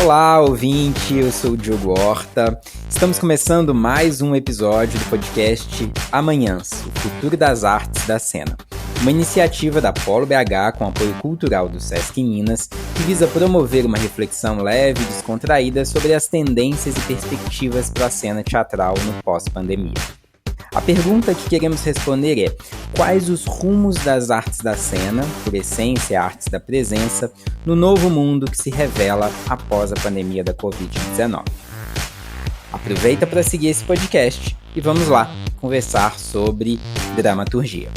Olá, ouvinte, eu sou o Diogo Horta. Estamos começando mais um episódio do podcast Amanhãs, o futuro das artes da cena. Uma iniciativa da Polo BH com apoio cultural do Sesc Minas, que visa promover uma reflexão leve e descontraída sobre as tendências e perspectivas para a cena teatral no pós-pandemia. A pergunta que queremos responder é: quais os rumos das artes da cena, por essência artes da presença, no novo mundo que se revela após a pandemia da Covid-19? Aproveita para seguir esse podcast e vamos lá conversar sobre dramaturgia.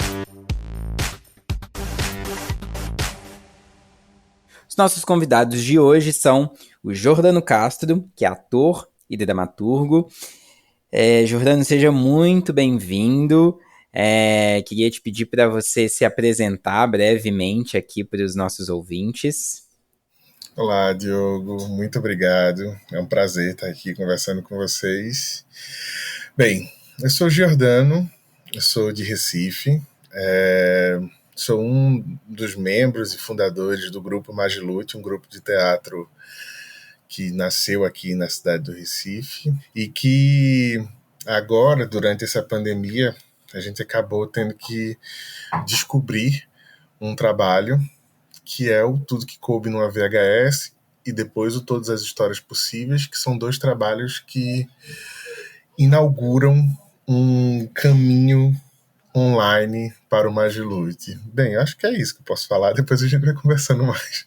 Os nossos convidados de hoje são o Jordano Castro, que é ator e dramaturgo. Jordano, seja muito bem-vindo. Queria te pedir para você se apresentar brevemente aqui para os nossos ouvintes. Olá, Diogo, muito obrigado. É um prazer estar aqui conversando com vocês. Bem, eu sou Jordano, eu sou de Recife, sou um dos membros e fundadores do grupo Magilute, um grupo de teatro que nasceu aqui na cidade do Recife e que agora, durante essa pandemia, a gente acabou tendo que descobrir um trabalho que é o Tudo que Coube numa VHS e depois o Todas as Histórias Possíveis, que são dois trabalhos que inauguram um caminho online para o Magilute. Bem, acho que é isso que eu posso falar, depois a gente vai conversando mais.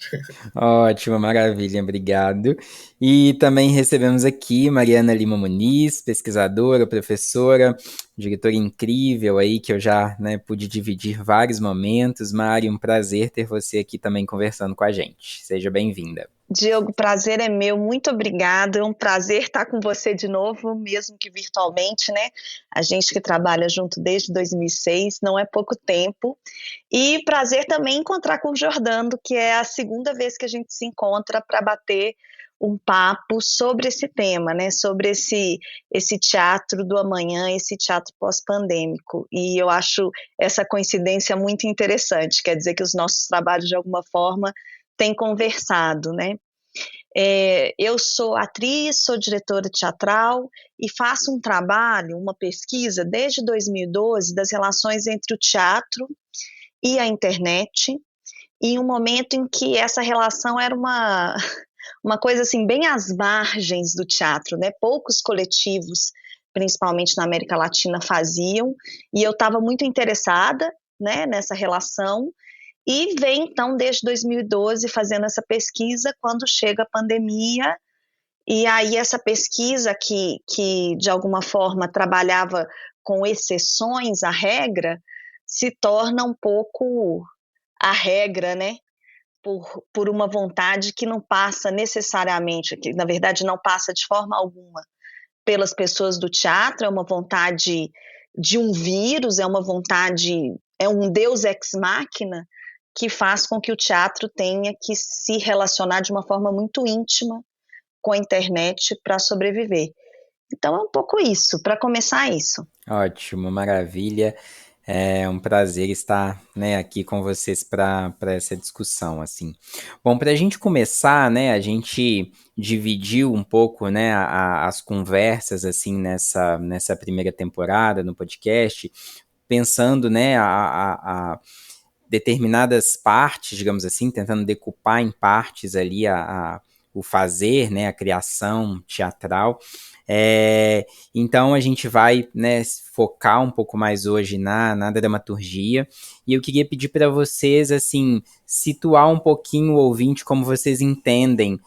Ótimo, maravilha, obrigado. E também recebemos aqui Mariana Lima Muniz, pesquisadora, professora, diretora incrível aí, que eu já pude dividir vários momentos. Mari, um prazer ter você aqui também conversando com a gente. Seja bem-vinda. Diogo, prazer é meu, muito obrigada, é um prazer estar com você de novo, mesmo que virtualmente, né? A gente que trabalha junto desde 2006, não é pouco tempo, e prazer também encontrar com o Jordano, que é a segunda vez que a gente se encontra para bater um papo sobre esse tema, né? Sobre esse teatro do amanhã, esse teatro pós-pandêmico, e eu acho essa coincidência muito interessante, quer dizer que os nossos trabalhos de alguma forma tem conversado, né? Eu sou atriz, sou diretora teatral e faço um trabalho, uma pesquisa desde 2012 das relações entre o teatro e a internet, em um momento em que essa relação era uma coisa assim bem às margens do teatro, né? Poucos coletivos, principalmente na América Latina, faziam, e eu estava muito interessada, né, nessa relação. E vem, então, desde 2012 fazendo essa pesquisa, quando chega a pandemia, e aí essa pesquisa que de alguma forma trabalhava com exceções à regra, se torna um pouco a regra, né? Por uma vontade que não passa necessariamente, que na verdade não passa de forma alguma pelas pessoas do teatro, é uma vontade de um vírus, é uma vontade, é um deus ex machina, que faz com que o teatro tenha que se relacionar de uma forma muito íntima com a internet para sobreviver. Então é um pouco isso, para começar isso. Ótimo, maravilha. É um prazer estar aqui com vocês para essa discussão, assim. Bom, para a gente começar, a gente dividiu um pouco, as conversas, assim, nessa primeira temporada no podcast, pensando, a determinadas partes, digamos assim, tentando decupar em partes ali o fazer, a criação teatral. Então a gente vai focar um pouco mais hoje na dramaturgia, e eu queria pedir para vocês assim, situar um pouquinho o ouvinte, como vocês entendem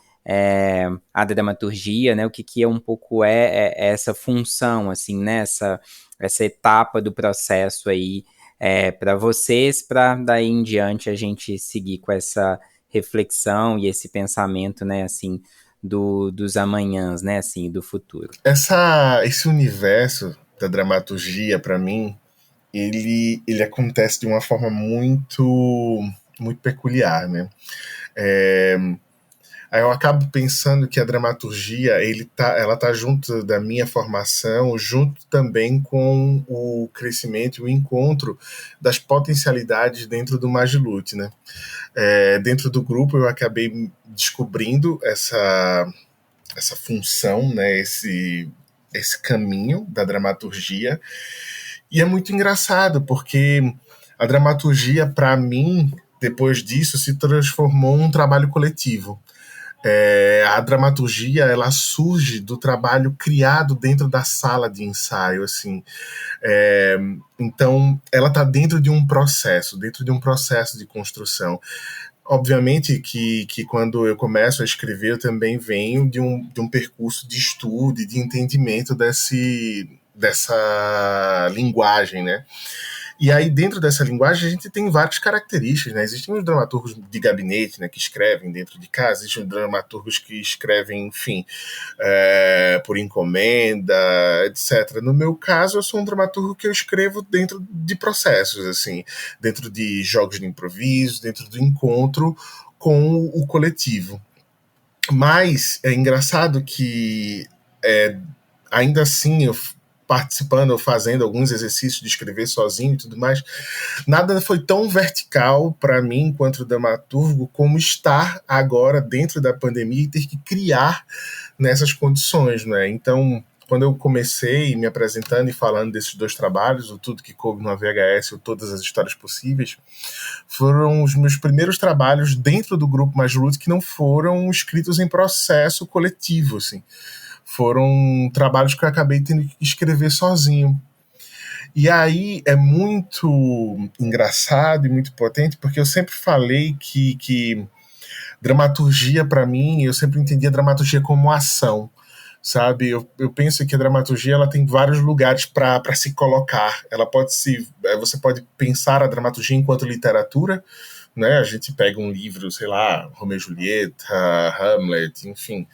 a dramaturgia, o que é um pouco essa função, assim, essa etapa do processo aí, para vocês, para daí em diante a gente seguir com essa reflexão e esse pensamento, assim, dos amanhãs, assim, do futuro. Esse universo da dramaturgia, para mim, ele acontece de uma forma muito, muito peculiar, né? Aí eu acabo pensando que a dramaturgia, ela tá junto da minha formação, junto também com o crescimento e o encontro das potencialidades dentro do Magilute, né? Dentro do grupo eu acabei descobrindo essa função, né? Esse caminho da dramaturgia. E é muito engraçado, porque a dramaturgia, para mim, depois disso, se transformou num trabalho coletivo. A dramaturgia, ela surge do trabalho criado dentro da sala de ensaio, assim. Então, ela está dentro de um processo de construção. Obviamente que quando eu começo a escrever, eu também venho de um percurso de estudo e de entendimento dessa linguagem, né? E aí, dentro dessa linguagem, a gente tem várias características, né? Existem os dramaturgos de gabinete, né, que escrevem dentro de casa, existem os dramaturgos que escrevem, enfim, por encomenda, etc. No meu caso, eu sou um dramaturgo que eu escrevo dentro de processos, assim, dentro de jogos de improviso, dentro do encontro com o coletivo. Mas é engraçado que, ainda assim, eu participando ou fazendo alguns exercícios de escrever sozinho e tudo mais, nada foi tão vertical para mim enquanto dramaturgo como estar agora dentro da pandemia e ter que criar nessas condições, né? Então, quando eu comecei me apresentando e falando desses dois trabalhos, o Tudo que Coube no VHS e o Todas as Histórias Possíveis, foram os meus primeiros trabalhos dentro do grupo Magilute que não foram escritos em processo coletivo, assim. Foram trabalhos que eu acabei tendo que escrever sozinho. E aí é muito engraçado e muito potente, porque eu sempre falei que dramaturgia, para mim, eu sempre entendi a dramaturgia como ação, sabe? Eu penso que a dramaturgia, ela tem vários lugares para se colocar. Você pode pensar a dramaturgia enquanto literatura, né? A gente pega um livro, sei lá, Romeu e Julieta, Hamlet, enfim.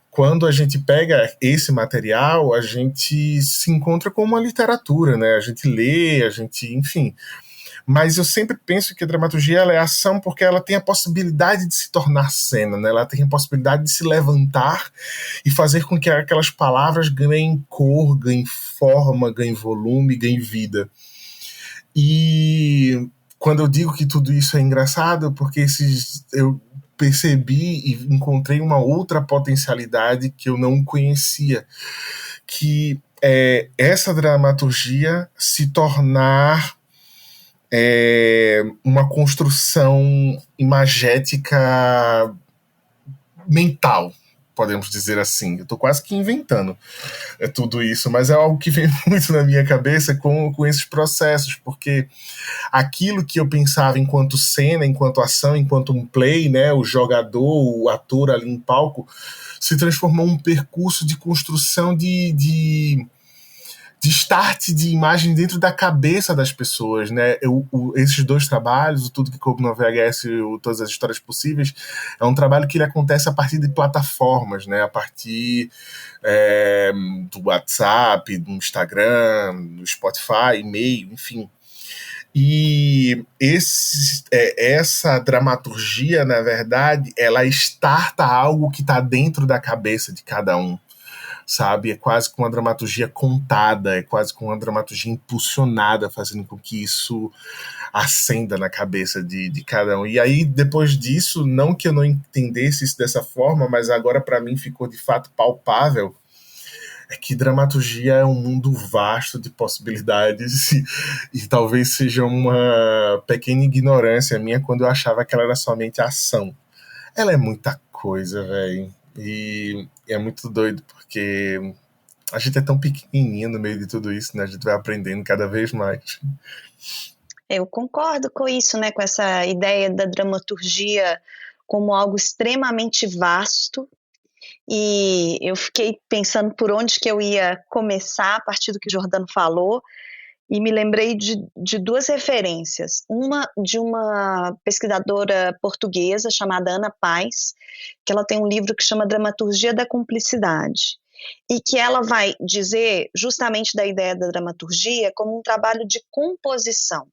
Quando a gente pega esse material, a gente se encontra com uma literatura, né? A gente lê, enfim. Mas eu sempre penso que a dramaturgia, ela é ação porque ela tem a possibilidade de se tornar cena, né? Ela tem a possibilidade de se levantar e fazer com que aquelas palavras ganhem cor, ganhem forma, ganhem volume, ganhem vida. E quando eu digo que tudo isso é engraçado, porque eu percebi e encontrei uma outra potencialidade que eu não conhecia, que é essa dramaturgia se tornar uma construção imagética mental, podemos dizer assim. Eu estou quase que inventando tudo isso, mas é algo que vem muito na minha cabeça com esses processos, porque aquilo que eu pensava enquanto cena, enquanto ação, enquanto um play, né, o jogador, o ator ali em palco, se transformou em um percurso de construção de start de imagem dentro da cabeça das pessoas, né? Esses dois trabalhos, o Tudo que Coube no VHS e o Todas as Histórias Possíveis, é um trabalho que ele acontece a partir de plataformas, né? A partir do WhatsApp, do Instagram, do Spotify, e-mail, enfim. E essa dramaturgia, na verdade, ela starta algo que está dentro da cabeça de cada um, sabe? É quase com uma dramaturgia contada, é quase com uma dramaturgia impulsionada, fazendo com que isso acenda na cabeça de cada um. E aí, depois disso, não que eu não entendesse isso dessa forma, mas agora para mim ficou de fato palpável, é que dramaturgia é um mundo vasto de possibilidades e talvez seja uma pequena ignorância minha quando eu achava que ela era somente ação. Ela é muita coisa, velho. E é muito doido, porque a gente é tão pequenininho no meio de tudo isso, né? A gente vai aprendendo cada vez mais. Eu concordo com isso, né? Com essa ideia da dramaturgia como algo extremamente vasto. E eu fiquei pensando por onde que eu ia começar a partir do que o Giordano falou, e me lembrei de duas referências. Uma de uma pesquisadora portuguesa chamada Ana Paz, que ela tem um livro que chama Dramaturgia da Cumplicidade, e que ela vai dizer justamente da ideia da dramaturgia como um trabalho de composição.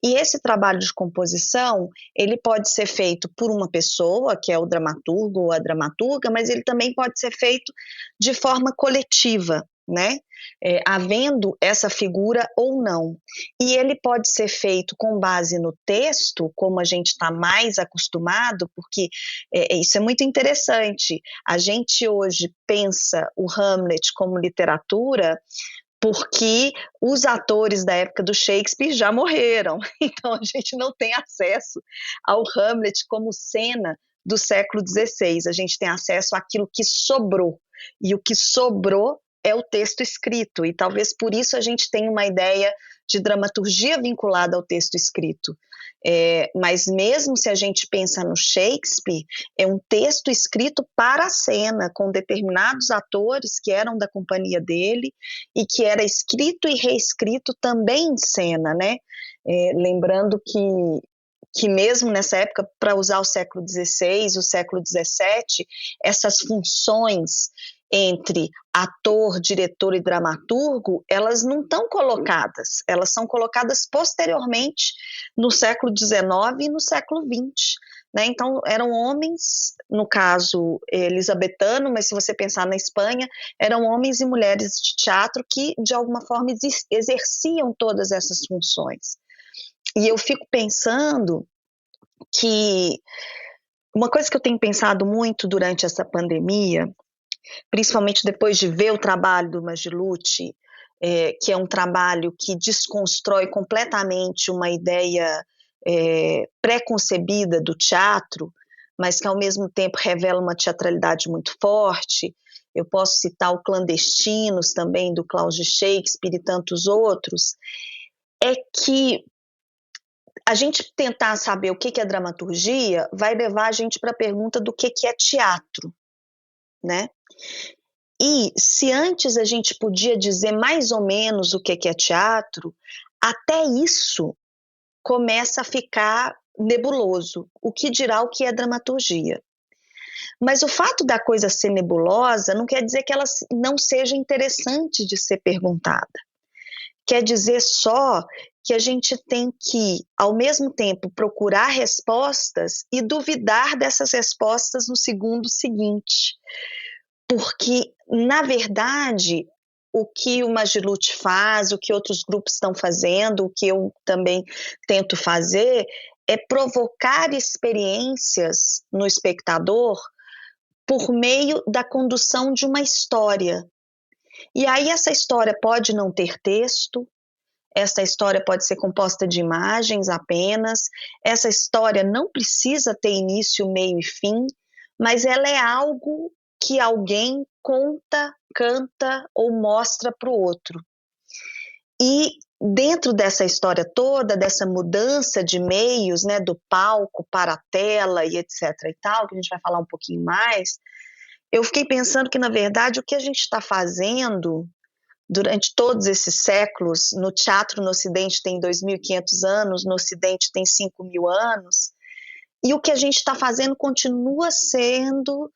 E esse trabalho de composição, ele pode ser feito por uma pessoa, que é o dramaturgo ou a dramaturga, mas ele também pode ser feito de forma coletiva, né? Havendo essa figura ou não. E ele pode ser feito com base no texto, como a gente está mais acostumado, porque isso é muito interessante. A gente hoje pensa o Hamlet como literatura, porque os atores da época do Shakespeare já morreram, então a gente não tem acesso ao Hamlet como cena do século XVI, a gente tem acesso àquilo que sobrou, e o que sobrou é o texto escrito, e talvez por isso a gente tenha uma ideia de dramaturgia vinculada ao texto escrito. Mas mesmo se a gente pensa no Shakespeare, é um texto escrito para a cena, com determinados atores que eram da companhia dele e que era escrito e reescrito também em cena, né? Lembrando que mesmo nessa época, para usar o século XVI, o século XVII, essas funções entre ator, diretor e dramaturgo, elas não estão colocadas, elas são colocadas posteriormente no século XIX e no século XX. Né? Então, eram homens, no caso elisabetano, mas se você pensar na Espanha, eram homens e mulheres de teatro que, de alguma forma, exerciam todas essas funções. E eu fico pensando que uma coisa que eu tenho pensado muito durante essa pandemia, principalmente depois de ver o trabalho do Maggilucci, que é um trabalho que desconstrói completamente uma ideia pré-concebida do teatro, mas que ao mesmo tempo revela uma teatralidade muito forte. Eu posso citar o Clandestinos também, do Cláudio Shakespeare e tantos outros, é que a gente tentar saber o que é dramaturgia vai levar a gente para a pergunta do que é teatro, né? E se antes a gente podia dizer mais ou menos o que é teatro, até isso começa a ficar nebuloso. O que dirá o que é dramaturgia? Mas o fato da coisa ser nebulosa não quer dizer que ela não seja interessante de ser perguntada. Quer dizer só que a gente tem que, ao mesmo tempo, procurar respostas e duvidar dessas respostas no segundo seguinte. Porque, na verdade, o que o Maggilucci faz, o que outros grupos estão fazendo, o que eu também tento fazer, é provocar experiências no espectador por meio da condução de uma história. E aí essa história pode não ter texto, essa história pode ser composta de imagens apenas, essa história não precisa ter início, meio e fim, mas ela é algo que alguém conta, canta ou mostra para o outro. E dentro dessa história toda, dessa mudança de meios, né, do palco para a tela e etc. e tal, que a gente vai falar um pouquinho mais, eu fiquei pensando que, na verdade, o que a gente está fazendo durante todos esses séculos, no teatro no Ocidente tem 2.500 anos, no Ocidente tem 5.000 anos, e o que a gente está fazendo continua sendo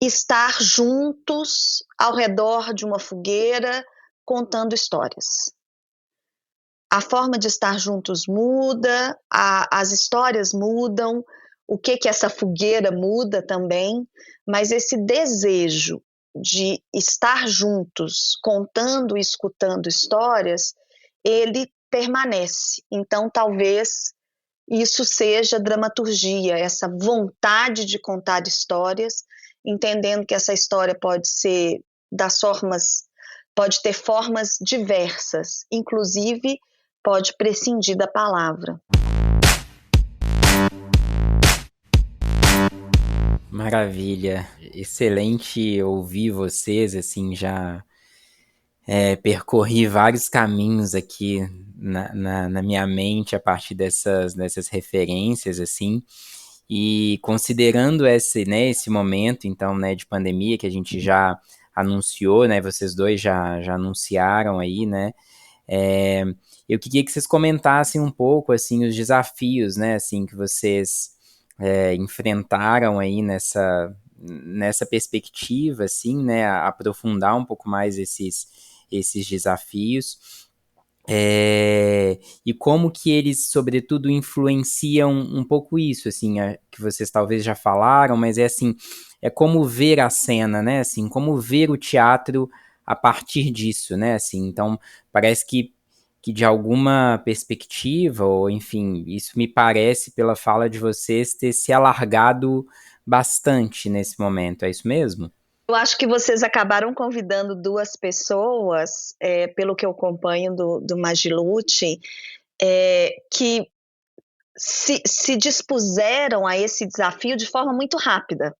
estar juntos ao redor de uma fogueira contando histórias. A forma de estar juntos muda, as histórias mudam, o que essa fogueira muda também, mas esse desejo de estar juntos, contando e escutando histórias, ele permanece. Então, talvez isso seja dramaturgia, essa vontade de contar histórias, entendendo que essa história pode ser pode ter formas diversas, inclusive pode prescindir da palavra. Maravilha, excelente ouvir vocês, assim, já percorri vários caminhos aqui na minha mente a partir dessas referências, assim, e considerando esse momento, então, né, de pandemia que a gente já anunciou, né, vocês dois já anunciaram aí, né, eu queria que vocês comentassem um pouco, assim, os desafios, né, assim, que vocês enfrentaram aí nessa perspectiva, assim, né, aprofundar um pouco mais esses desafios. E como que eles, sobretudo, influenciam um pouco isso, assim, que vocês talvez já falaram, mas é assim, é como ver a cena, né, assim, como ver o teatro a partir disso, né, assim, então parece que de alguma perspectiva, ou enfim, isso me parece, pela fala de vocês, ter se alargado bastante nesse momento, é isso mesmo? Eu acho que vocês acabaram convidando duas pessoas, pelo que eu acompanho do Magilute, que se dispuseram a esse desafio de forma muito rápida,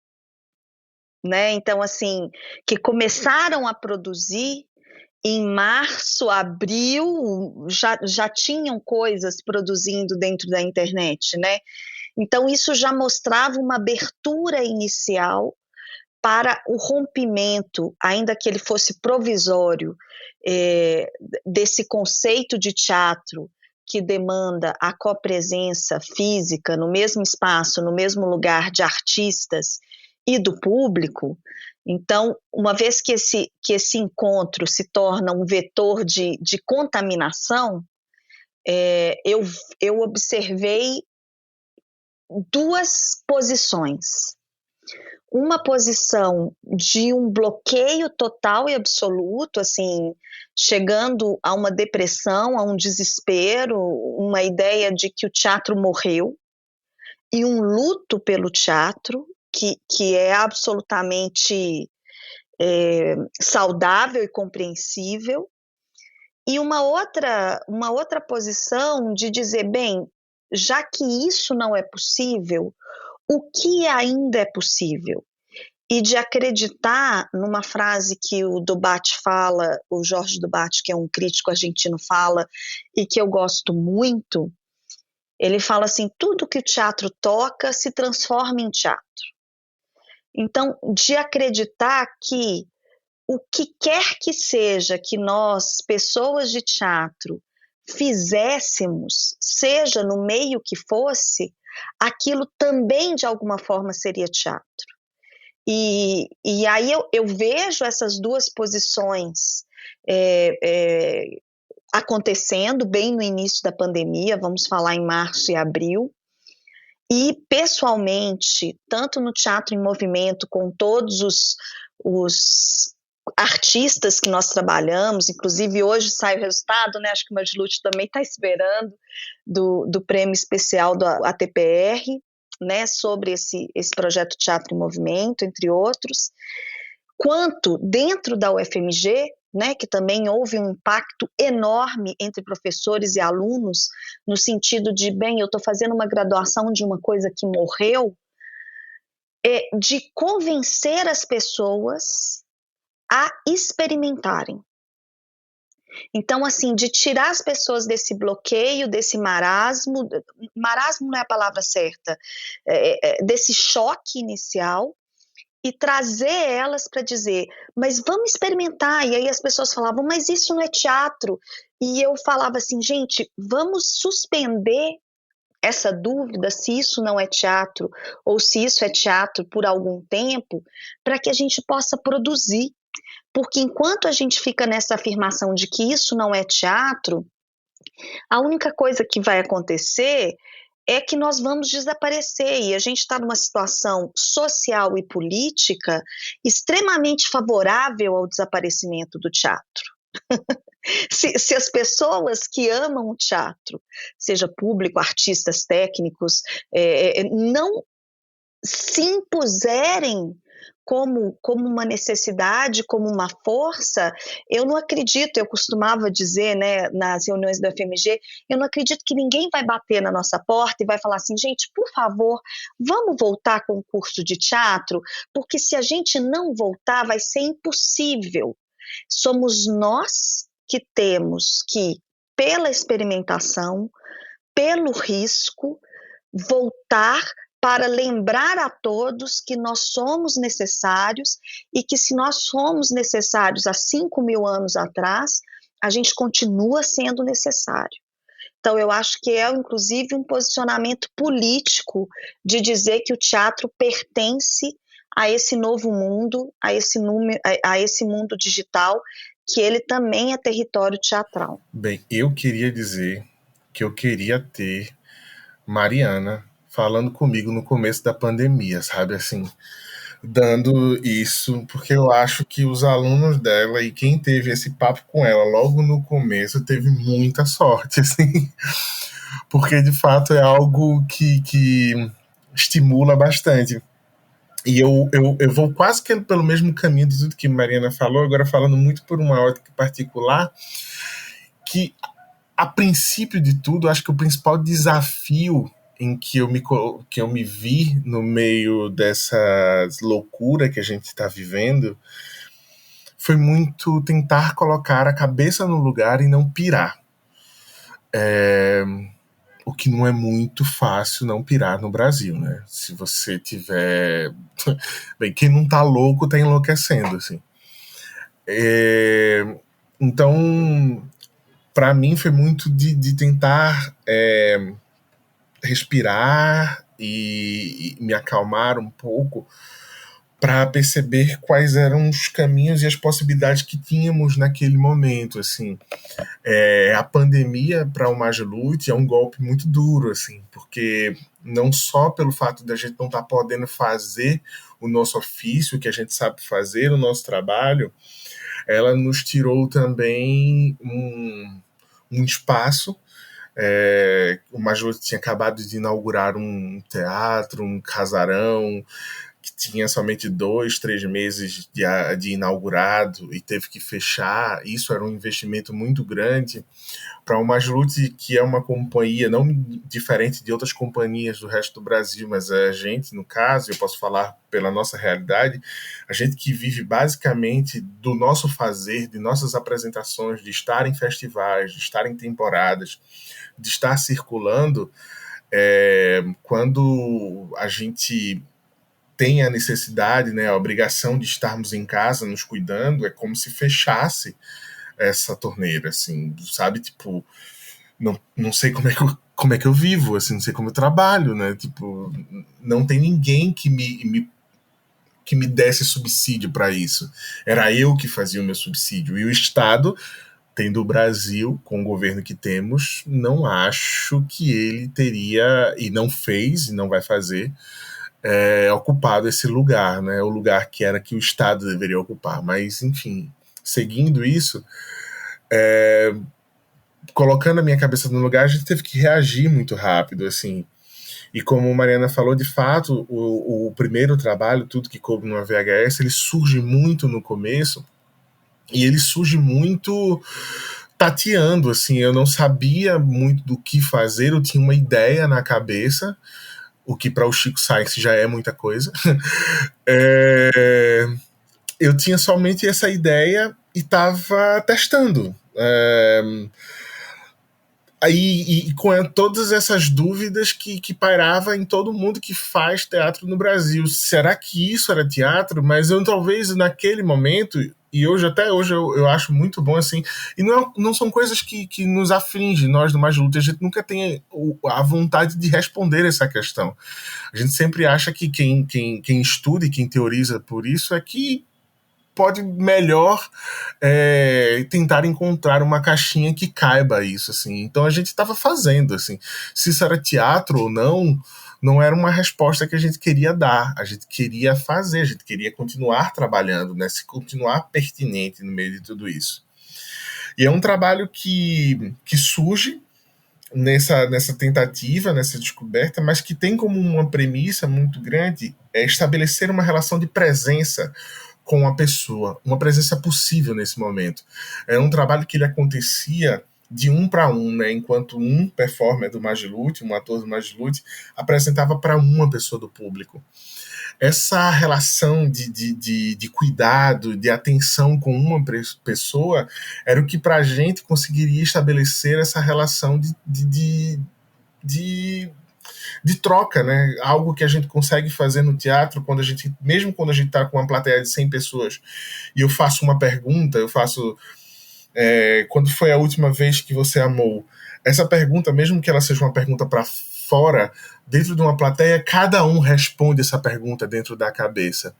né? Então, assim, que começaram a produzir em março, abril, já tinham coisas produzindo dentro da internet, né? Então, isso já mostrava uma abertura inicial para o rompimento, ainda que ele fosse provisório, desse conceito de teatro que demanda a copresença física no mesmo espaço, no mesmo lugar de artistas e do público. Então, uma vez que esse encontro se torna um vetor de contaminação, eu observei duas posições. Uma posição de um bloqueio total e absoluto, assim, chegando a uma depressão, a um desespero, uma ideia de que o teatro morreu, e um luto pelo teatro, que é absolutamente saudável e compreensível, e uma outra posição de dizer, bem, já que isso não é possível, o que ainda é possível? E de acreditar numa frase que o Dubat fala, o Jorge Dubat, que é um crítico argentino, fala, e que eu gosto muito, ele fala assim, tudo que o teatro toca se transforma em teatro. Então, de acreditar que o que quer que seja que nós, pessoas de teatro, fizéssemos, seja no meio que fosse, aquilo também de alguma forma seria teatro. E aí eu vejo essas duas posições acontecendo bem no início da pandemia, vamos falar em março e abril, e pessoalmente, tanto no Teatro em Movimento, com todos os artistas que nós trabalhamos, inclusive hoje sai o resultado, né? Acho que o Magilute também está esperando do prêmio especial do ATPR, né, sobre esse projeto Teatro em Movimento, entre outros, quanto dentro da UFMG, né, que também houve um impacto enorme entre professores e alunos, no sentido de, bem, eu estou fazendo uma graduação de uma coisa que morreu, de convencer as pessoas a experimentarem. Então, assim, de tirar as pessoas desse bloqueio, desse marasmo não é a palavra certa, desse choque inicial, e trazer elas para dizer, mas vamos experimentar. E aí as pessoas falavam, mas isso não é teatro. E eu falava assim, gente, vamos suspender essa dúvida se isso não é teatro ou se isso é teatro por algum tempo, para que a gente possa produzir. Porque enquanto a gente fica nessa afirmação de que isso não é teatro, a única coisa que vai acontecer é que nós vamos desaparecer, e a gente está numa situação social e política extremamente favorável ao desaparecimento do teatro. Se as pessoas que amam o teatro, seja público, artistas, técnicos, não se impuserem como uma necessidade, como uma força, eu não acredito, eu costumava dizer, né, nas reuniões da FMG, eu não acredito que ninguém vai bater na nossa porta e vai falar assim, gente, por favor, vamos voltar com o curso de teatro, porque se a gente não voltar, vai ser impossível. Somos nós que temos que, pela experimentação, pelo risco, voltar para lembrar a todos que nós somos necessários e que se nós somos necessários há 5.000 anos atrás, a gente continua sendo necessário. Então, eu acho que é, inclusive, um posicionamento político de dizer que o teatro pertence a esse novo mundo, a esse mundo digital, que ele também é território teatral. Bem, eu queria dizer que eu queria ter Mariana falando comigo no começo da pandemia, sabe, assim, dando isso, porque eu acho que os alunos dela e quem teve esse papo com ela logo no começo teve muita sorte, assim, porque de fato é algo que estimula bastante. E eu vou quase que pelo mesmo caminho de tudo que Mariana falou, agora falando muito por uma ótica particular, que a princípio de tudo, acho que o principal desafio em que eu me vi no meio dessa loucura que a gente está vivendo foi muito tentar colocar a cabeça no lugar e não pirar. O que não é muito fácil não pirar no Brasil, né? Se você tiver... Bem, quem não tá louco tá enlouquecendo, assim. Então, para mim foi muito de tentar respirar e me acalmar um pouco para perceber quais eram os caminhos e as possibilidades que tínhamos naquele momento, assim. A pandemia para o Majlute é um golpe muito duro, assim, porque não só pelo fato de a gente não estar podendo fazer o nosso ofício, que a gente sabe fazer, o nosso trabalho, ela nos tirou também um espaço. O Majlute tinha acabado de inaugurar um teatro, um casarão, que tinha somente 2, 3 meses de inaugurado e teve que fechar. Isso era um investimento muito grande para o Majlute, que é uma companhia não diferente de outras companhias do resto do Brasil, mas a gente, no caso, eu posso falar pela nossa realidade, a gente que vive basicamente do nosso fazer, de nossas apresentações, de estar em festivais, de estar em temporadas, de estar circulando, quando a gente tem a necessidade, né, a obrigação de estarmos em casa nos cuidando, é como se fechasse essa torneira, assim, sabe? Tipo, não sei como é que eu vivo, assim, não sei como eu trabalho, né? Tipo, não tem ninguém que me desse subsídio para isso. Era eu que fazia o meu subsídio. E o Estado, tendo o Brasil, com o governo que temos, não acho que ele teria, e não fez, e não vai fazer, ocupado esse lugar, né? O lugar que era que o Estado deveria ocupar. Mas, enfim, seguindo isso, colocando a minha cabeça no lugar, a gente teve que reagir muito rápido, assim. E como a Mariana falou, de fato, o primeiro trabalho, Tudo que Coube numa VHS, ele surge muito no começo, e ele surge muito tateando, assim. Eu não sabia muito do que fazer, eu tinha uma ideia na cabeça, o que para o Chico Sainz já é muita coisa. Eu tinha somente essa ideia e estava testando. E com todas essas dúvidas que pairava em todo mundo que faz teatro no Brasil. Será que isso era teatro? Mas eu talvez naquele momento, e hoje até hoje eu acho muito bom, assim, e não são coisas que nos afligem, nós do Majlute, a gente nunca tem a vontade de responder essa questão. A gente sempre acha que quem estuda e quem teoriza por isso é que pode melhor tentar encontrar uma caixinha que caiba isso, assim. Então a gente estava fazendo, assim. Se isso era teatro ou não era uma resposta que a gente queria dar. A gente queria fazer, a gente queria continuar trabalhando, né? Se continuar pertinente no meio de tudo isso. E é um trabalho que surge nessa tentativa, nessa descoberta, mas que tem como uma premissa muito grande estabelecer uma relação de presença com a pessoa, uma presença possível nesse momento. É um trabalho que ele acontecia de 1 para 1, né? Enquanto um performer do Majlute, um ator do Majlute, apresentava para uma pessoa do público. Essa relação de cuidado, de atenção com uma pessoa, era o que para a gente conseguiria estabelecer essa relação de troca, né? Algo que a gente consegue fazer no teatro mesmo quando a gente está com uma plateia de 100 pessoas e eu faço uma pergunta, quando foi a última vez que você amou? Essa pergunta, mesmo que ela seja uma pergunta para fora, dentro de uma plateia, cada um responde essa pergunta dentro da cabeça.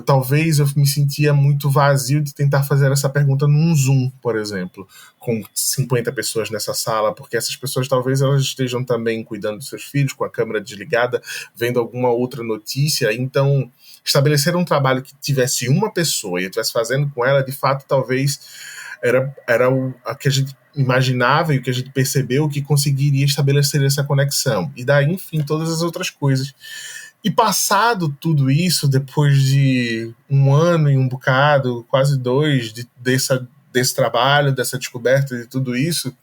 talvez eu me sentia muito vazio de tentar fazer essa pergunta num Zoom, por exemplo, com 50 pessoas nessa sala, porque essas pessoas talvez elas estejam também cuidando dos seus filhos, com a câmera desligada, vendo alguma outra notícia. Então, estabelecer um trabalho que tivesse uma pessoa e eu estivesse fazendo com ela, de fato, talvez era a que a gente imaginava e o que a gente percebeu que conseguiria estabelecer essa conexão. E daí, enfim, todas as outras coisas. E passado tudo isso, depois de 1 ano e um bocado, quase 2, desse trabalho, dessa descoberta de tudo isso,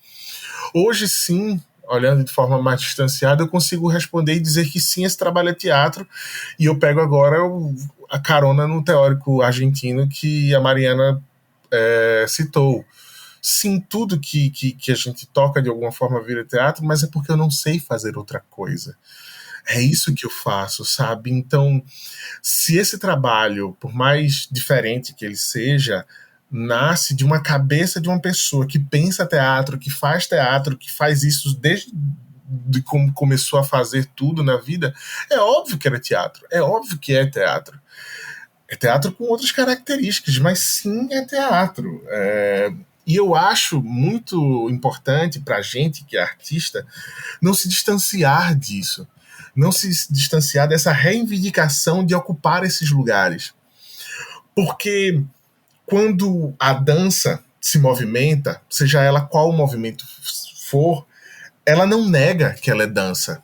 hoje sim, olhando de forma mais distanciada, eu consigo responder e dizer que sim, esse trabalho é teatro, e eu pego agora a carona no teórico argentino que a Mariana citou. Sim, tudo que a gente toca de alguma forma vira teatro, mas é porque eu não sei fazer outra coisa. É isso que eu faço, sabe? Então, se esse trabalho, por mais diferente que ele seja, nasce de uma cabeça de uma pessoa que pensa teatro, que faz isso desde de como começou a fazer tudo na vida, é óbvio que era teatro, é óbvio que é teatro. É teatro com outras características, mas sim é teatro. E eu acho muito importante para a gente que é artista não se distanciar disso, não se distanciar dessa reivindicação de ocupar esses lugares. Porque quando a dança se movimenta, seja ela qual movimento for, ela não nega que ela é dança.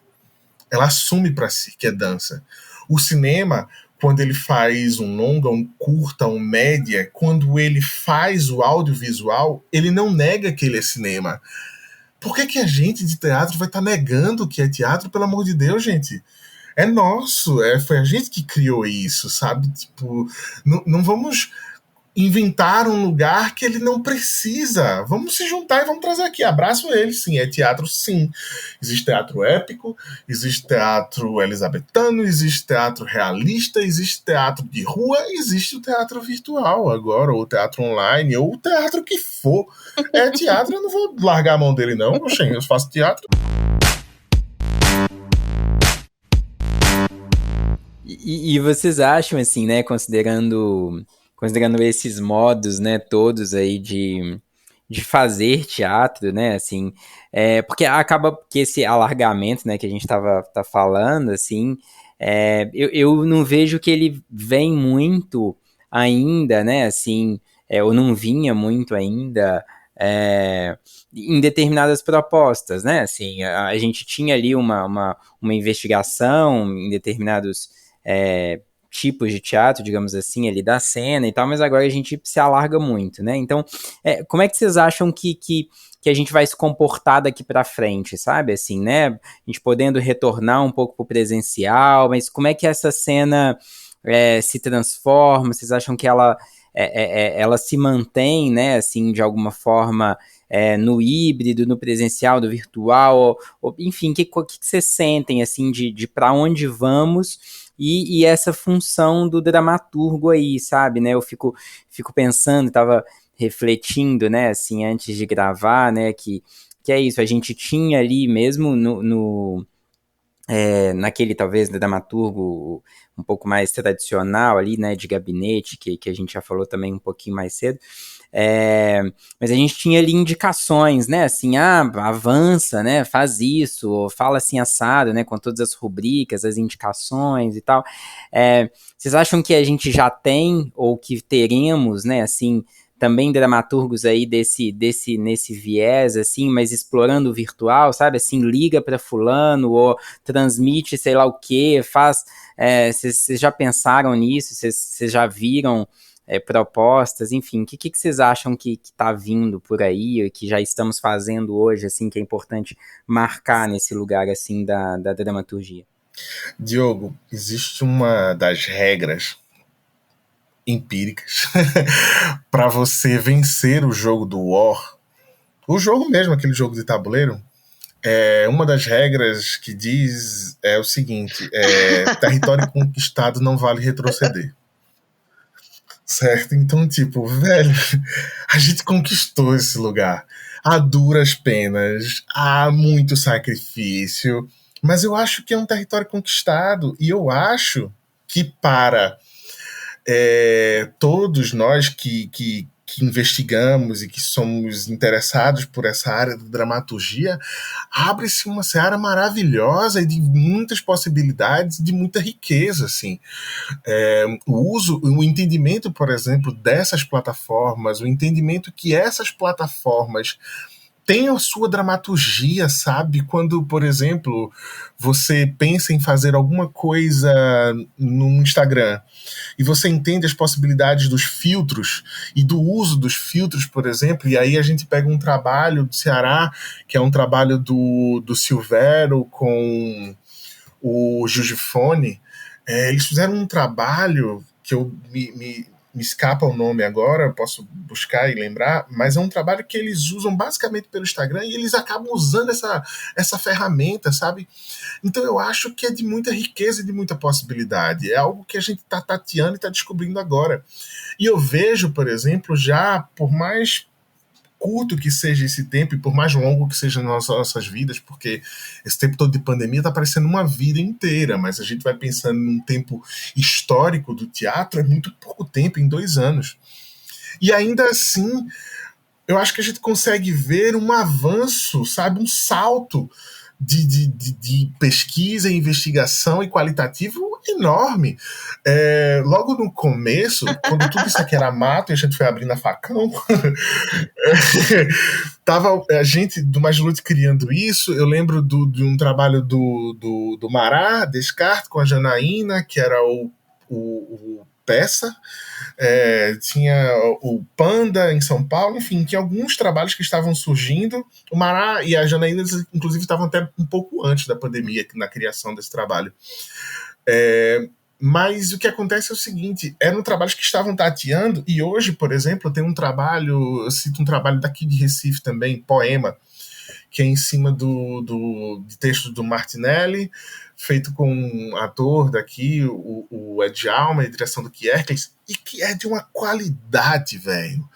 Ela assume para si que é dança. O cinema, quando ele faz um longa, um curta, um média, quando ele faz o audiovisual, ele não nega que ele é cinema. Por que a gente de teatro vai estar negando que é teatro? Pelo amor de Deus, gente. É nosso, foi a gente que criou isso, sabe? Tipo, não vamos inventar um lugar que ele não precisa. Vamos se juntar e vamos trazer aqui. Abraço ele, sim. É teatro, sim. Existe teatro épico, existe teatro elisabetano, existe teatro realista, existe teatro de rua, existe o teatro virtual agora, ou teatro online, ou o teatro que for. É teatro, eu não vou largar a mão dele, não. Oxe, eu faço teatro. E vocês acham, assim, né, considerando esses modos, né, todos aí de fazer teatro, né, assim, porque acaba que esse alargamento, né, que a gente tá falando, assim, eu não vejo que ele vem muito ainda, né, assim, ou não vinha muito ainda, em determinadas propostas, né, assim, a gente tinha ali uma investigação em determinados tipos de teatro, digamos assim, ali da cena e tal, mas agora a gente se alarga muito, né? Então, como é que vocês acham que a gente vai se comportar daqui para frente, sabe? Assim, né? A gente podendo retornar um pouco pro presencial, mas como é que essa cena se transforma? Vocês acham que ela se mantém, né? Assim, de alguma forma no híbrido, no presencial, do virtual, enfim, o que vocês sentem assim de para onde vamos? E essa função do dramaturgo aí, sabe, né? Eu fico pensando, estava refletindo, né, assim, antes de gravar, né, que é isso, a gente tinha ali mesmo naquele, talvez, dramaturgo um pouco mais tradicional ali, né, de gabinete, que a gente já falou também um pouquinho mais cedo, mas a gente tinha ali indicações, né, assim, avança, né, faz isso, ou fala assim assado, né, com todas as rubricas, as indicações e tal. Vocês acham que a gente já tem, ou que teremos, né, assim, também dramaturgos aí nesse viés, assim, mas explorando o virtual, sabe, assim, liga para fulano, ou transmite sei lá o que, faz, vocês já pensaram nisso, vocês já viram propostas, enfim, o que vocês acham que está vindo por aí, que já estamos fazendo hoje, assim, que é importante marcar nesse lugar, assim, da dramaturgia? Diogo, existe uma das regras empíricas para você vencer o jogo do War, o jogo mesmo, aquele jogo de tabuleiro. Uma das regras que diz é o seguinte: território conquistado não vale retroceder. Certo? Então, tipo, velho, a gente conquistou esse lugar a duras penas, há muito sacrifício, mas eu acho que é um território conquistado, e eu acho que para todos nós que investigamos e que somos interessados por essa área da dramaturgia, abre-se uma seara maravilhosa e de muitas possibilidades, de muita riqueza, assim. O entendimento, por exemplo, dessas plataformas, o entendimento que essas plataformas tem a sua dramaturgia, sabe? Quando, por exemplo, você pensa em fazer alguma coisa no Instagram e você entende as possibilidades dos filtros e do uso dos filtros, por exemplo, e aí a gente pega um trabalho do Ceará, que é um trabalho do Silvério com o Gigifone. Eles fizeram um trabalho que me escapa o nome agora, posso buscar e lembrar, mas é um trabalho que eles usam basicamente pelo Instagram e eles acabam usando essa ferramenta, sabe? Então eu acho que é de muita riqueza e de muita possibilidade. É algo que a gente está tateando e está descobrindo agora. E eu vejo, por exemplo, já por mais curto que seja esse tempo e por mais longo que seja nas nossas vidas, porque esse tempo todo de pandemia está parecendo uma vida inteira, mas a gente vai pensando num tempo histórico do teatro, é muito pouco tempo, em 2 anos. E ainda assim, eu acho que a gente consegue ver um avanço, sabe, um salto de pesquisa, investigação e qualitativo enorme. Logo no começo, quando tudo isso aqui era mato e a gente foi abrindo a facão, tava a gente do Mais Lute criando isso. Eu lembro de um trabalho do Mará Descartes com a Janaína, que era o Peça. Tinha o Panda em São Paulo, enfim, tinha alguns trabalhos que estavam surgindo. O Mará e a Janaína, inclusive, estavam até um pouco antes da pandemia na criação desse trabalho. Mas o que acontece é o seguinte, eram trabalhos que estavam tateando, e hoje, por exemplo, tem um trabalho, eu cito um trabalho daqui de Recife também, Poema, que é em cima de texto do Martinelli, feito com um ator daqui, o Ed Alma, e direção do Kierkegaard, e que é de uma qualidade, velho.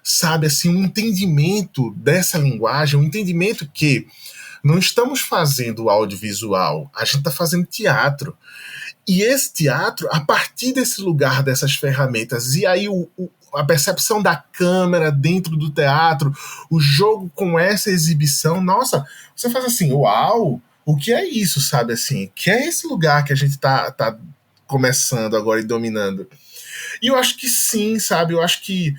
Sabe, assim, um entendimento dessa linguagem, um entendimento que não estamos fazendo audiovisual, a gente está fazendo teatro. E esse teatro, a partir desse lugar, dessas ferramentas, e aí a percepção da câmera dentro do teatro, o jogo com essa exibição, nossa, você faz assim, uau, o que é isso, sabe, assim, que é esse lugar que a gente tá começando agora e dominando. E eu acho que sim, sabe, eu acho que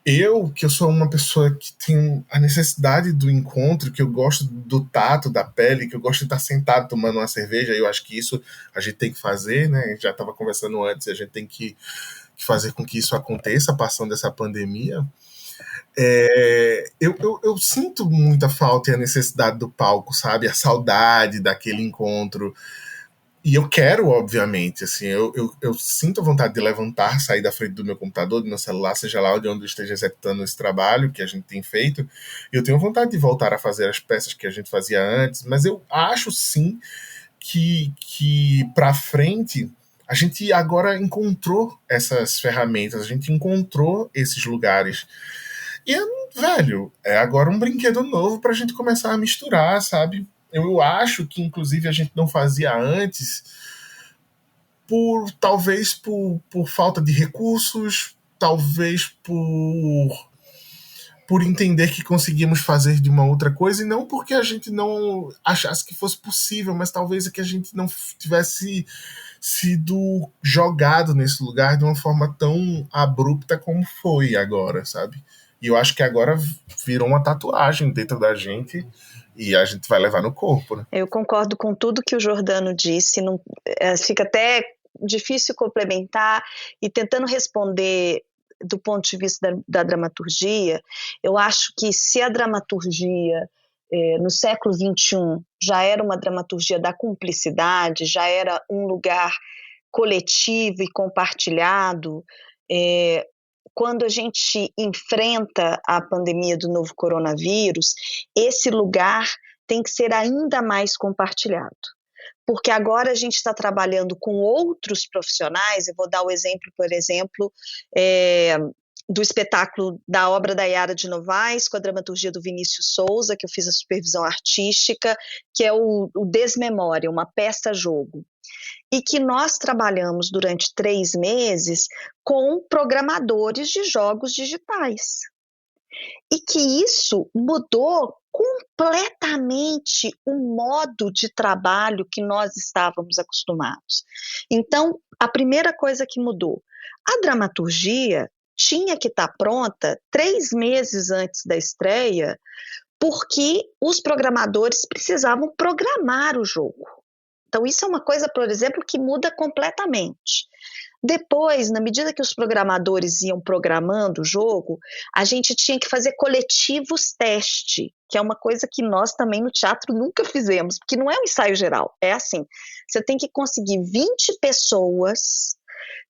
eu sou uma pessoa que tem a necessidade do encontro, que eu gosto do tato, da pele, que eu gosto de estar sentado tomando uma cerveja, e eu acho que isso a gente tem que fazer, né? A gente já estava conversando antes, a gente tem que fazer com que isso aconteça, passando essa pandemia. Eu sinto muita falta e a necessidade do palco, sabe? A saudade daquele encontro. E eu quero, obviamente, assim, eu sinto a vontade de levantar, sair da frente do meu computador, do meu celular, seja lá de onde eu esteja executando esse trabalho que a gente tem feito. Eu tenho vontade de voltar a fazer as peças que a gente fazia antes, mas eu acho, sim, que para frente a gente agora encontrou essas ferramentas, a gente encontrou esses lugares. E, velho, é agora um brinquedo novo pra gente começar a misturar, sabe? Eu acho que, inclusive, a gente não fazia antes talvez por falta de recursos, talvez por entender que conseguíamos fazer de uma outra coisa, e não porque a gente não achasse que fosse possível, mas talvez é que a gente não tivesse sido jogado nesse lugar de uma forma tão abrupta como foi agora, sabe? E eu acho que agora virou uma tatuagem dentro da gente e a gente vai levar no corpo, né? Eu concordo com tudo que o Jordano disse, não, fica até difícil complementar, e tentando responder do ponto de vista da dramaturgia, eu acho que se a dramaturgia no século XXI já era uma dramaturgia da cumplicidade, já era um lugar coletivo e compartilhado, quando a gente enfrenta a pandemia do novo coronavírus, esse lugar tem que ser ainda mais compartilhado. Porque agora a gente está trabalhando com outros profissionais, eu vou dar o exemplo, por exemplo, do espetáculo da obra da Yara de Novaes, com a dramaturgia do Vinícius Souza, que eu fiz a supervisão artística, que é o Desmemória, uma peça-jogo. e que nós trabalhamos durante 3 meses com programadores de jogos digitais. E que isso mudou completamente o modo de trabalho que nós estávamos acostumados. Então, a primeira coisa que mudou, a dramaturgia tinha que estar pronta 3 meses antes da estreia, porque os programadores precisavam programar o jogo. Então, isso é uma coisa, por exemplo, que muda completamente. Depois, na medida que os programadores iam programando o jogo, a gente tinha que fazer coletivos teste, que é uma coisa que nós também no teatro nunca fizemos, porque não é um ensaio geral, é assim, você tem que conseguir 20 pessoas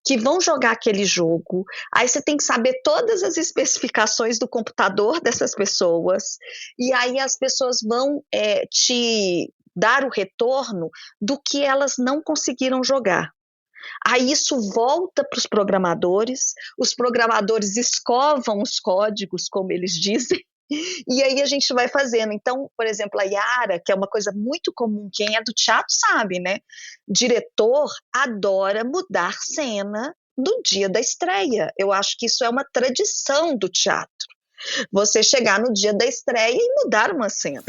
que vão jogar aquele jogo, aí você tem que saber todas as especificações do computador dessas pessoas, e aí as pessoas vão te dar o retorno do que elas não conseguiram jogar. Aí isso volta para os programadores escovam os códigos, como eles dizem, e aí a gente vai fazendo. Então, por exemplo, a Yara, que é uma coisa muito comum, quem é do teatro sabe, né? Diretor adora mudar cena no dia da estreia. Eu acho que isso é uma tradição do teatro. Você chegar no dia da estreia e mudar uma cena.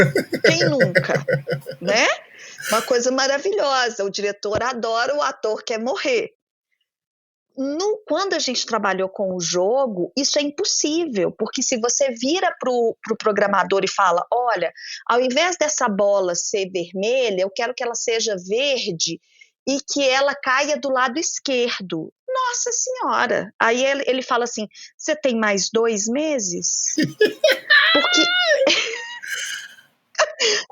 Quem nunca? Né? Uma coisa maravilhosa. O diretor adora, o ator quer morrer. Quando a gente trabalhou com o jogo, isso é impossível, porque se você vira para o programador e fala, olha, ao invés dessa bola ser vermelha, eu quero que ela seja verde e que ela caia do lado esquerdo. Nossa Senhora! Aí ele fala assim, você tem mais 2 meses? Porque...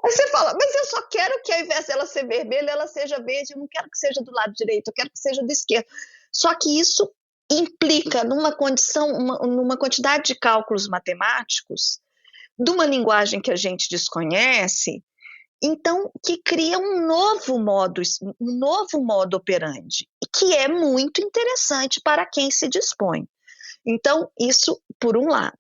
Aí você fala, mas eu só quero que ao invés dela ser vermelha, ela seja verde, eu não quero que seja do lado direito, eu quero que seja do esquerdo. Só que isso implica numa quantidade de cálculos matemáticos, de uma linguagem que a gente desconhece, então que cria um novo modo operandi, que é muito interessante para quem se dispõe. Então, isso por um lado.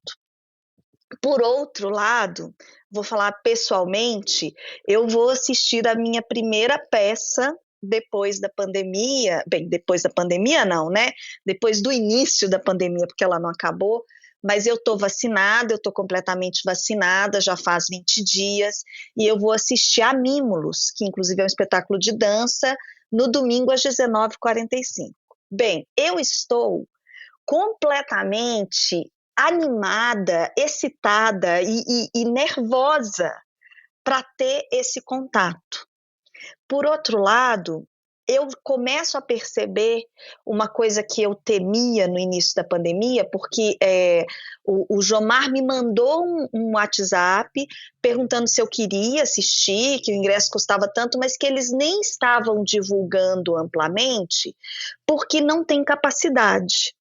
Por outro lado, vou falar pessoalmente, eu vou assistir a minha primeira peça depois da pandemia, depois da pandemia não, né? Depois do início da pandemia, porque ela não acabou, mas eu estou vacinada, eu estou completamente vacinada, já faz 20 dias, e eu vou assistir a Mímulos, que inclusive é um espetáculo de dança, no domingo às 19h45. Bem, eu estou completamente animada, excitada e nervosa para ter esse contato. Por outro lado, eu começo a perceber uma coisa que eu temia no início da pandemia, porque o Jomar me mandou um WhatsApp perguntando se eu queria assistir, que o ingresso custava tanto, mas que eles nem estavam divulgando amplamente, porque não tem capacidade.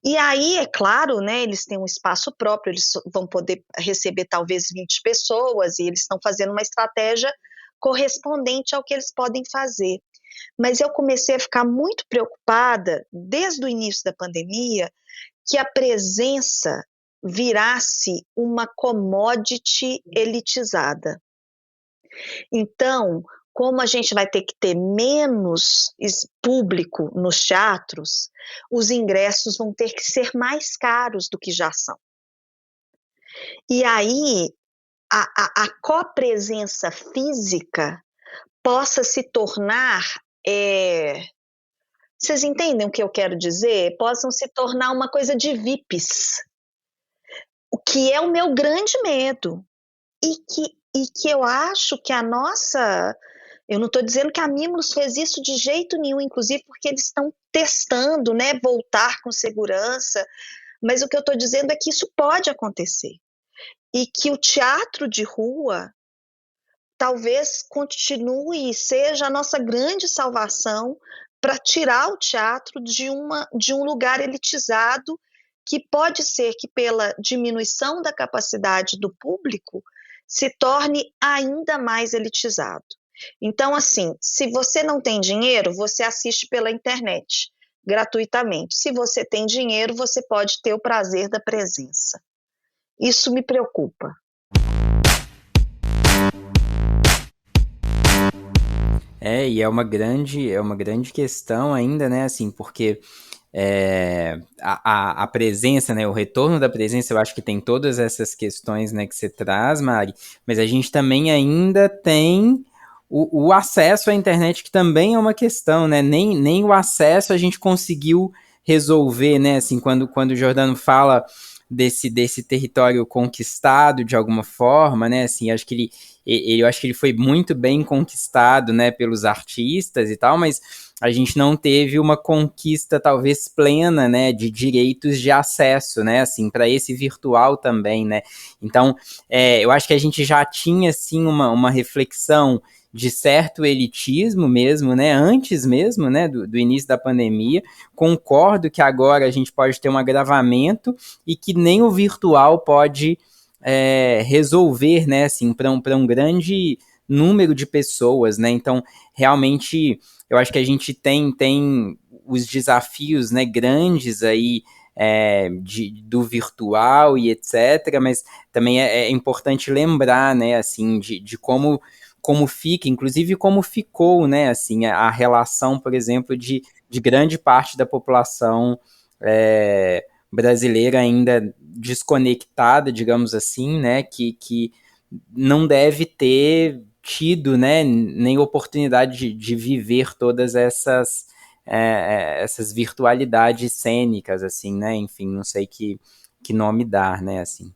E aí, é claro, né, eles têm um espaço próprio, eles vão poder receber talvez 20 pessoas, e eles estão fazendo uma estratégia correspondente ao que eles podem fazer. Mas eu comecei a ficar muito preocupada, desde o início da pandemia, que a presença virasse uma commodity elitizada. Então, como a gente vai ter que ter menos público nos teatros, os ingressos vão ter que ser mais caros do que já são. E aí, a copresença física possa se tornar, vocês entendem o que eu quero dizer? Possam se tornar uma coisa de VIPs, o que é o meu grande medo, e que eu acho que a nossa... Eu não estou dizendo que a Mímulos fez isso de jeito nenhum, inclusive porque eles estão testando, né, voltar com segurança, mas o que eu estou dizendo é que isso pode acontecer. E que o teatro de rua talvez continue e seja a nossa grande salvação para tirar o teatro de um lugar elitizado, que pode ser que pela diminuição da capacidade do público se torne ainda mais elitizado. Então, assim, se você não tem dinheiro, você assiste pela internet, gratuitamente. Se você tem dinheiro, você pode ter o prazer da presença. Isso me preocupa. E é uma grande questão ainda, né, assim, porque a presença, né, o retorno da presença, eu acho que tem todas essas questões, né, que você traz, Mari, mas a gente também ainda tem o acesso à internet, que também é uma questão, né, nem o acesso a gente conseguiu resolver, né, assim, quando o Giordano fala desse território conquistado de alguma forma, né, assim, acho que eu acho que ele foi muito bem conquistado, né, pelos artistas e tal, mas a gente não teve uma conquista talvez plena, né, de direitos de acesso, né, assim, para esse virtual também, né. Então, eu acho que a gente já tinha, assim, uma reflexão de certo elitismo mesmo, né, antes mesmo, né, do início da pandemia. Concordo que agora a gente pode ter um agravamento e que nem o virtual pode resolver, né, assim, para um grande número de pessoas, né, então, realmente, eu acho que a gente tem os desafios, né, grandes aí do virtual e etc., mas também é importante lembrar, né, assim, de como fica, inclusive como ficou, né, assim, a relação, por exemplo, de grande parte da população brasileira ainda desconectada, digamos assim, né, que não deve ter tido, né, nem oportunidade de viver todas essas virtualidades cênicas, assim, né, enfim, não sei que nome dar, né, assim.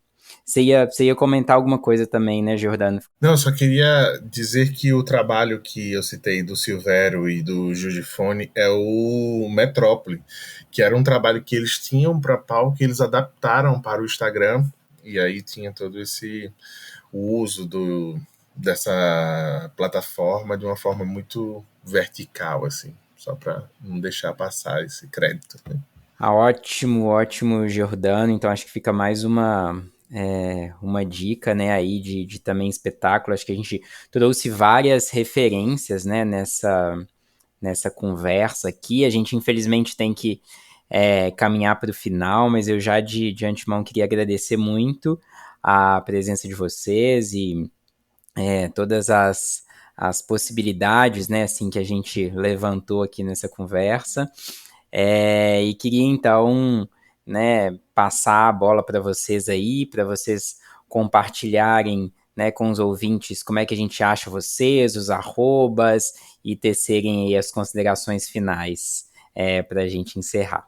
Você ia comentar alguma coisa também, né, Giordano? Não, eu só queria dizer que o trabalho que eu citei do Silvério e do Jujifone é o Metrópole, que era um trabalho que eles tinham para pau, que eles adaptaram para o Instagram, e aí tinha todo esse o uso dessa plataforma de uma forma muito vertical, assim, só para não deixar passar esse crédito, né? Ótimo, ótimo, Giordano. Então acho que fica mais uma dica, né, aí de também espetáculo. Acho que a gente trouxe várias referências, né, nessa conversa aqui. A gente infelizmente tem que caminhar para o final, mas eu já de antemão queria agradecer muito a presença de vocês e todas as possibilidades, né, assim, que a gente levantou aqui nessa conversa. E queria então, né, passar a bola para vocês aí, para vocês compartilharem, né, com os ouvintes como é que a gente acha vocês, os arrobas e tecerem aí as considerações finais para a gente encerrar.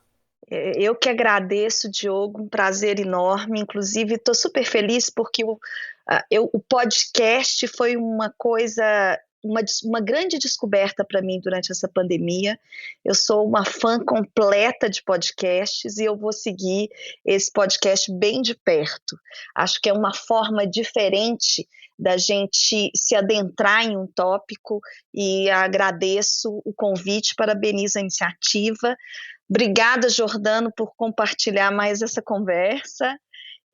Eu que agradeço, Diogo, um prazer enorme. Inclusive, estou super feliz porque o podcast foi uma coisa, uma grande descoberta para mim durante essa pandemia. Eu sou uma fã completa de podcasts e eu vou seguir esse podcast bem de perto. Acho que é uma forma diferente da gente se adentrar em um tópico e agradeço o convite, parabenizo a iniciativa. Obrigada, Giordano, por compartilhar mais essa conversa.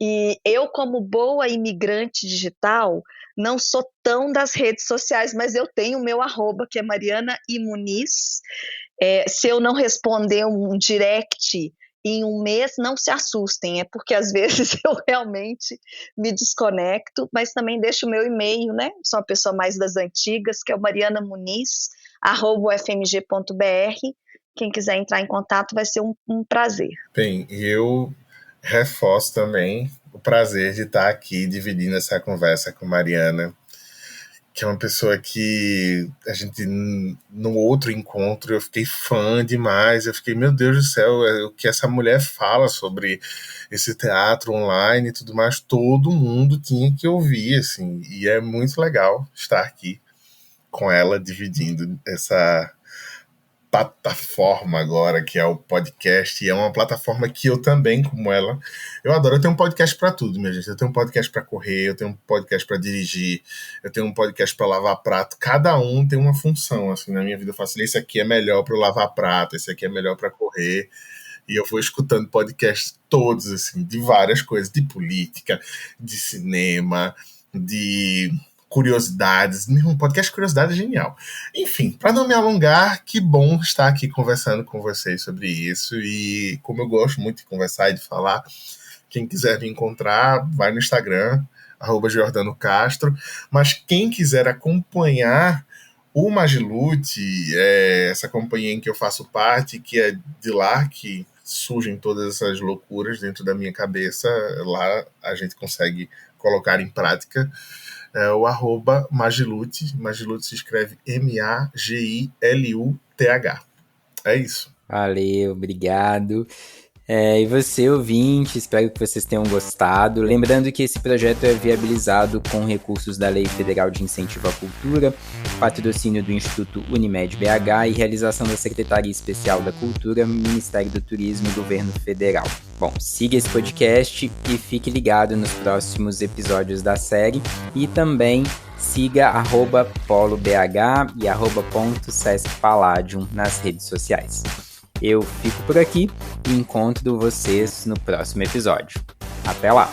E eu, como boa imigrante digital, não sou tão das redes sociais, mas eu tenho o meu arroba, que é Mariana I. Muniz. Se eu não responder um direct em um mês, não se assustem, é porque às vezes eu realmente me desconecto, mas também deixo o meu e-mail, né? Sou uma pessoa mais das antigas, que é o marianamuniz@ufmg.br. Quem quiser entrar em contato vai ser um prazer. Bem, eu reforço também o prazer de estar aqui dividindo essa conversa com Mariana, que é uma pessoa que a gente, no outro encontro, eu fiquei fã demais. Eu fiquei, meu Deus do céu, o que essa mulher fala sobre esse teatro online e tudo mais, todo mundo tinha que ouvir, assim. E é muito legal estar aqui com ela, dividindo essa plataforma agora, que é o podcast, e é uma plataforma que eu também, como ela, eu adoro. Eu tenho um podcast para tudo, minha gente. Eu tenho um podcast para correr, eu tenho um podcast para dirigir, eu tenho um podcast para lavar prato. Cada um tem uma função, assim, na minha vida. Eu faço, esse aqui é melhor para lavar prato, esse aqui é melhor para correr. E eu vou escutando podcasts todos, assim, de várias coisas, de política, de cinema, de curiosidades. Um podcast de curiosidade é genial. Enfim, para não me alongar, que bom estar aqui conversando com vocês sobre isso. E como eu gosto muito de conversar e de falar, quem quiser me encontrar, vai no Instagram, @Giordano Castro. Mas quem quiser acompanhar O Magilute é essa companhia em que eu faço parte, que é de lá que surgem todas essas loucuras dentro da minha cabeça. Lá a gente consegue colocar em prática. É o @Magilute. Magilute se escreve Magiluth. É isso. Valeu, obrigado. E você, ouvinte, espero que vocês tenham gostado. Lembrando que esse projeto é viabilizado com recursos da Lei Federal de Incentivo à Cultura, patrocínio do Instituto Unimed BH e realização da Secretaria Especial da Cultura, Ministério do Turismo e Governo Federal. Bom, siga esse podcast e fique ligado nos próximos episódios da série e também siga @polobh e @.sescpalladium nas redes sociais. Eu fico por aqui e encontro vocês no próximo episódio. Até lá!